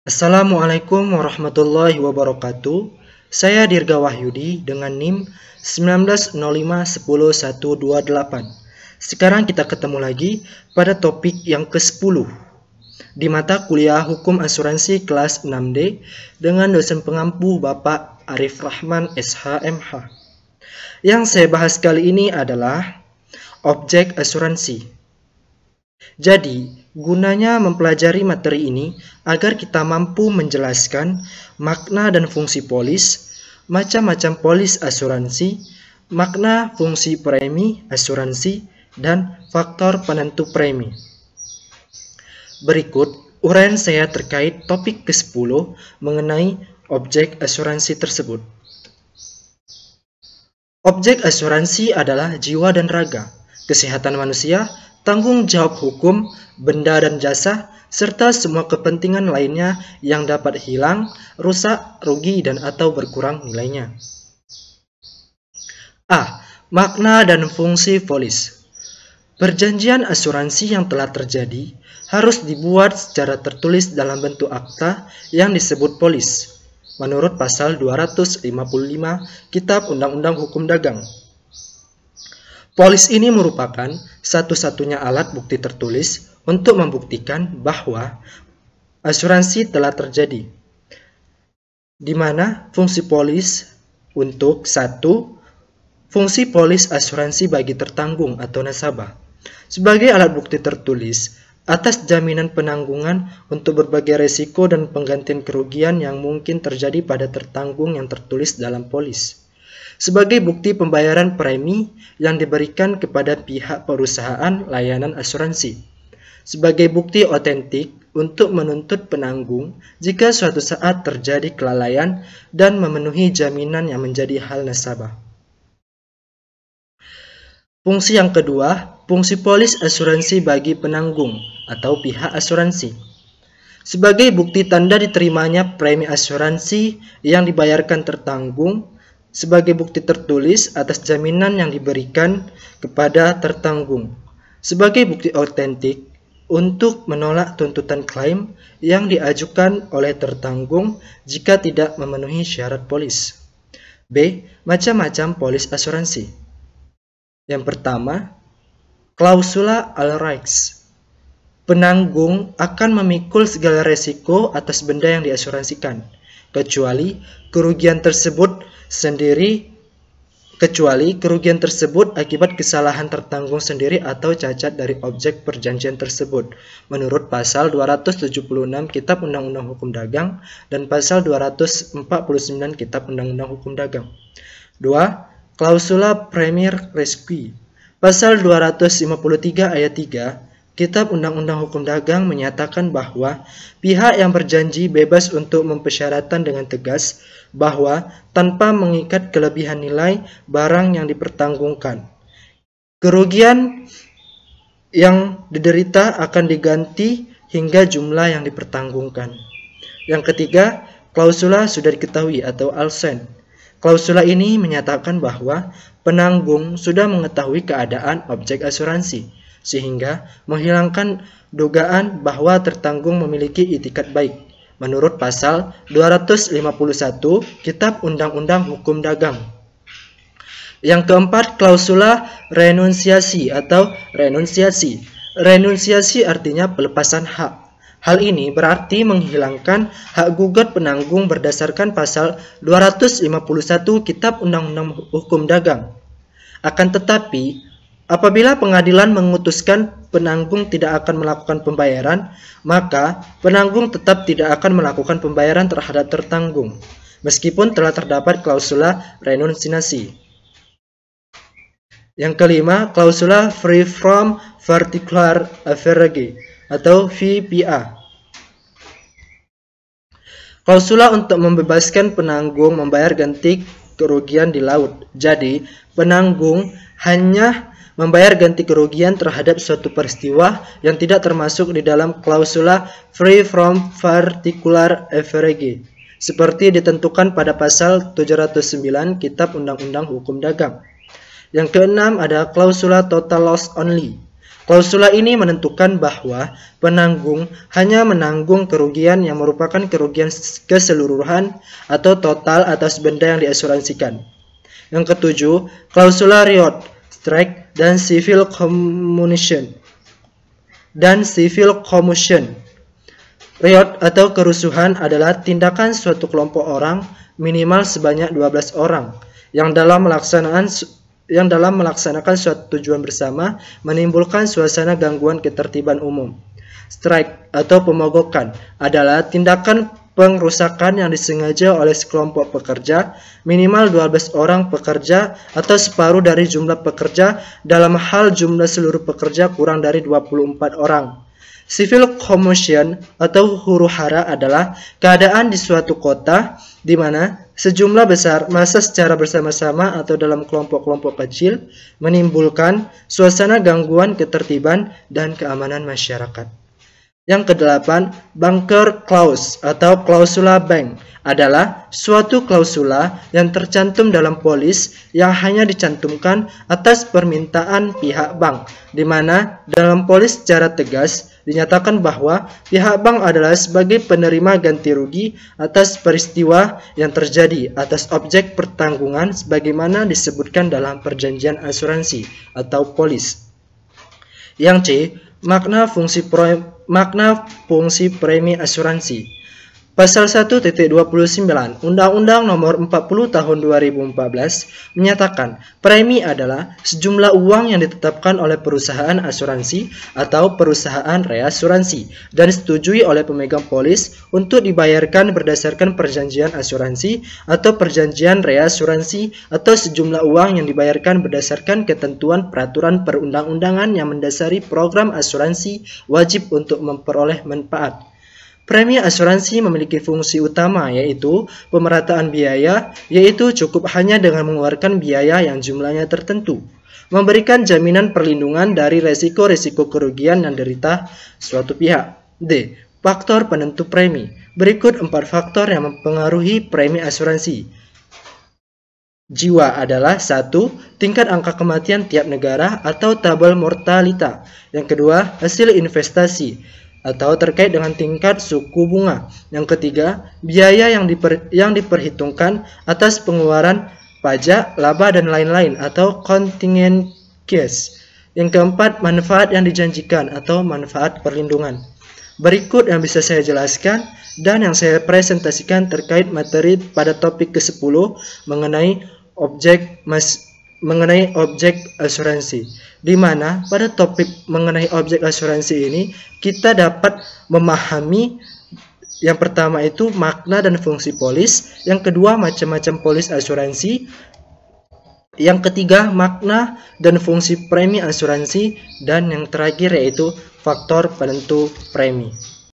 Assalamualaikum warahmatullahi wabarakatuh. Saya Dirga Wahyudi dengan NIM 1905101128. Sekarang kita ketemu lagi pada topik yang ke-10 di mata kuliah Hukum Asuransi kelas 6D dengan dosen pengampu Bapak Arif Rahman SHMH. Yang saya bahas kali ini adalah objek asuransi. Jadi, gunanya mempelajari materi ini agar kita mampu menjelaskan makna dan fungsi polis, macam-macam polis asuransi, makna fungsi premi asuransi, dan faktor penentu premi. Berikut uraian saya terkait topik ke-10 mengenai objek asuransi tersebut. Objek asuransi adalah jiwa dan raga, kesehatan manusia, tanggung jawab hukum, benda dan jasa, serta semua kepentingan lainnya yang dapat hilang, rusak, rugi, dan atau berkurang nilainya. A. Makna dan fungsi polis. Perjanjian asuransi yang telah terjadi harus dibuat secara tertulis dalam bentuk akta yang disebut polis, menurut pasal 255 Kitab Undang-Undang Hukum Dagang. Polis ini merupakan satu-satunya alat bukti tertulis untuk membuktikan bahwa asuransi telah terjadi, di mana fungsi polis untuk 1. Fungsi polis asuransi bagi tertanggung atau nasabah sebagai alat bukti tertulis atas jaminan penanggungan untuk berbagai resiko dan penggantian kerugian yang mungkin terjadi pada tertanggung yang tertulis dalam polis, sebagai bukti pembayaran premi yang diberikan kepada pihak perusahaan layanan asuransi, sebagai bukti otentik untuk menuntut penanggung jika suatu saat terjadi kelalaian dan memenuhi jaminan yang menjadi hal nasabah. Fungsi yang kedua, fungsi polis asuransi bagi penanggung atau pihak asuransi, sebagai bukti tanda diterimanya premi asuransi yang dibayarkan tertanggung, sebagai bukti tertulis atas jaminan yang diberikan kepada tertanggung, sebagai bukti otentik untuk menolak tuntutan klaim yang diajukan oleh tertanggung jika tidak memenuhi syarat polis. B. Macam-macam polis asuransi. Yang pertama, klausula all-risks. Penanggung akan memikul segala resiko atas benda yang diasuransikan, kecuali kerugian tersebut akibat kesalahan tertanggung sendiri atau cacat dari objek perjanjian tersebut, menurut pasal 276 Kitab Undang-Undang Hukum Dagang dan pasal 249 Kitab Undang-Undang Hukum Dagang. 2. Klausula premier rescue. Pasal 253 ayat 3 Kitab Undang-Undang Hukum Dagang menyatakan bahwa pihak yang berjanji bebas untuk mempersyaratkan dengan tegas bahwa tanpa mengikat kelebihan nilai barang yang dipertanggungkan, kerugian yang diderita akan diganti hingga jumlah yang dipertanggungkan. Yang ketiga, klausula sudah diketahui atau all-sent. Klausula ini menyatakan bahwa penanggung sudah mengetahui keadaan objek asuransi, sehingga menghilangkan dugaan bahwa tertanggung memiliki itikat baik, menurut pasal 251 Kitab Undang-Undang Hukum Dagang. Yang keempat, klausula renunsiasi atau renunsiasi. Renunsiasi artinya pelepasan hak. Hal ini berarti menghilangkan hak gugat penanggung berdasarkan pasal 251 Kitab Undang-Undang Hukum Dagang. Akan tetapi, apabila pengadilan memutuskan penanggung tidak akan melakukan pembayaran, maka penanggung tetap tidak akan melakukan pembayaran terhadap tertanggung, meskipun telah terdapat klausula renunsiasi. Yang kelima, klausula free from particular average atau VPA. Klausula untuk membebaskan penanggung membayar ganti kerugian di laut. Jadi, penanggung hanya membayar ganti kerugian terhadap suatu peristiwa yang tidak termasuk di dalam klausula free from particular average, seperti ditentukan pada pasal 709 Kitab Undang-Undang Hukum Dagang. Yang keenam ada klausula total loss only. Klausula ini menentukan bahwa penanggung hanya menanggung kerugian yang merupakan kerugian keseluruhan atau total atas benda yang diasuransikan. Yang ketujuh, klausula riot, strike, dan civil commotion. Riot atau kerusuhan adalah tindakan suatu kelompok orang minimal sebanyak 12 orang yang dalam melaksanakan suatu tujuan bersama menimbulkan suasana gangguan ketertiban umum. Strike atau pemogokan adalah tindakan pengrusakan yang disengaja oleh sekelompok pekerja, minimal 12 orang pekerja atau separuh dari jumlah pekerja dalam hal jumlah seluruh pekerja kurang dari 24 orang. Civil commotion atau huru-hara adalah keadaan di suatu kota di mana sejumlah besar massa secara bersama-sama atau dalam kelompok-kelompok kecil menimbulkan suasana gangguan ketertiban dan keamanan masyarakat. Yang kedelapan, banker clause atau klausula bank adalah suatu klausula yang tercantum dalam polis yang hanya dicantumkan atas permintaan pihak bank, di mana dalam polis secara tegas dinyatakan bahwa pihak bank adalah sebagai penerima ganti rugi atas peristiwa yang terjadi atas objek pertanggungan sebagaimana disebutkan dalam perjanjian asuransi atau polis. Yang C, makna fungsi premi asuransi. Pasal 1.29 Undang-Undang Nomor 40 Tahun 2014 menyatakan premi adalah sejumlah uang yang ditetapkan oleh perusahaan asuransi atau perusahaan reasuransi dan disetujui oleh pemegang polis untuk dibayarkan berdasarkan perjanjian asuransi atau perjanjian reasuransi atau sejumlah uang yang dibayarkan berdasarkan ketentuan peraturan perundang-undangan yang mendasari program asuransi wajib untuk memperoleh manfaat. Premi asuransi memiliki fungsi utama yaitu pemerataan biaya, yaitu cukup hanya dengan mengeluarkan biaya yang jumlahnya tertentu, memberikan jaminan perlindungan dari resiko-resiko kerugian yang derita suatu pihak. D. Faktor penentu premi. Berikut 4 faktor yang mempengaruhi premi asuransi. Jiwa adalah 1. Tingkat angka kematian tiap negara atau tabel mortalita. Yang kedua, hasil investasi atau terkait dengan tingkat suku bunga. Yang ketiga, biaya yang diperhitungkan atas pengeluaran pajak, laba, dan lain-lain atau contingent cost. Yang keempat, manfaat yang dijanjikan atau manfaat perlindungan. Berikut yang bisa saya jelaskan dan yang saya presentasikan terkait materi pada topik ke-10 mengenai objek asuransi, di mana pada topik mengenai objek asuransi ini kita dapat memahami yang pertama itu makna dan fungsi polis, yang kedua macam-macam polis asuransi, yang ketiga makna dan fungsi premi asuransi, dan yang terakhir yaitu faktor penentu premi.